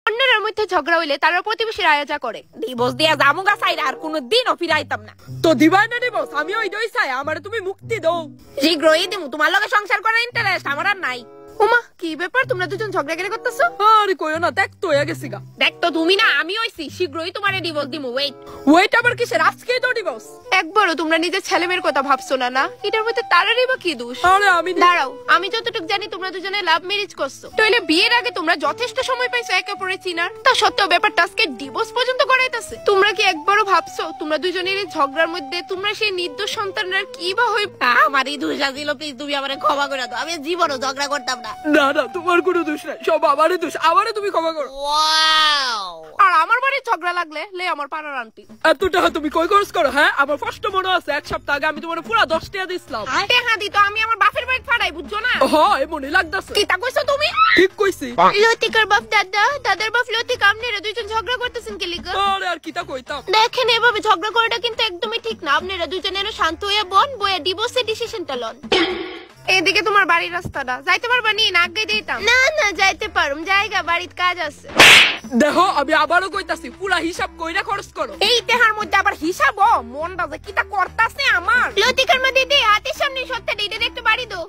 অন্যের মধ্যে ঝগড়া হইলে তারা প্রতিবেশীর আয়োজা করে ডিভোর্স দিয়া জামুগা চাইরা আর কোনোদিনও ফিরাইতাম না। তো দিবাই না ডিভোর্স? আমি ওইটাই চাই, আমারে তুমি মুক্তি দাও। শীঘ্রই দিমু, তোমার লগে সংসার করার ইন্টারেস্ট আমার আর নাই। ওমা কি ব্যাপার, তোমরা দুজন ঝগড়া কেন করতেছো? আরে কইও না, দেখ তো হয়ে গেছি গা। দেখ তো তুমি না আমি হইছি, শীঘ্রই তোমারে ডিভোর্স দিমু। ওয়েট আবার কিসের? আজকেই তো ডিভোর্স। একবারও তোমরা নিজের ছেলেমেয়ের কথা ভাবছো না? না এটার মধ্যে তারারই বা কি দোষ? আরে আমি দাঁড়াও, আমি যতটুকু জানি তোমরা দুজনে লাভ ম্যারেজ করছো, তাইলে বিয়ের আগে তোমরা যথেষ্ট সময় পাইছো একে অপরের চিনার। তা সত্ত্বেও ব্যাপারটা আজকে ডিভোর্স পর্যন্ত করাইতাছে। তোমরা কি একবারও ভাবছো তোমরা দুজনের এই ঝগড়ার মধ্যে তোমরা সেই নির্দোষ সন্তানরা কি বা হই? আমারই দোষ আছিল, প্লিজ তুমি আমারে ক্ষমা করে দাও, আমি জীবনও ঝগড়া করতাম না। না না, তোমার কোনো দোষ নাই, সব আমারই দোষ, আমারে তুমি ক্ষমা করো। আর আমার বাড়ির ঝগড়া লাগলে লে আমার পাড়ার আন্টি। এত টাকা তুমি কই খরচ করো? হ্যাঁ, আমার ফার্স্ট মনে আছে 1 সপ্তাহ আগে আমি তোমার পুরো 10 টাকা দিছিলাম। টাকা দিত আমি আমার বাপের বাড়ি ফাড়াই, বুঝছো না? হয় মনে লাগতাছে। কি তা কইছো তুমি? ঠিক কইছি। লতিকার বাপ দাদা, দাদার বাপ লতিকা, আপনারা দুইজন ঝগড়া করতেছেন কি লিগা? আরে আর কিটা কইতাম। দেখেন এভাবে ঝগড়া করাটা কিন্তু একদমই ঠিক না। আপনারা দুইজনে শান্ত হয়ে বইয়া ডিভোর্সের ডিসিশনটা লন। এদিকে তোমার বাড়ির রাস্তাটা যাইতে পারবা নি? না আগে দিতাম। না না যাইতে পারুম, জায়গা বাড়ির কাজ আছে। দেখো আমি আবারও কইতাছি, পুরা হিসাব কইরা খরচ করো। এই তেহার মধ্যে আবার হিসাব? মনটা যে কিটা করতাছে আমার। লতিকার মধ্যে দিদি হাতের সামনে সত্যি এটা একটু বাড়ি দাও।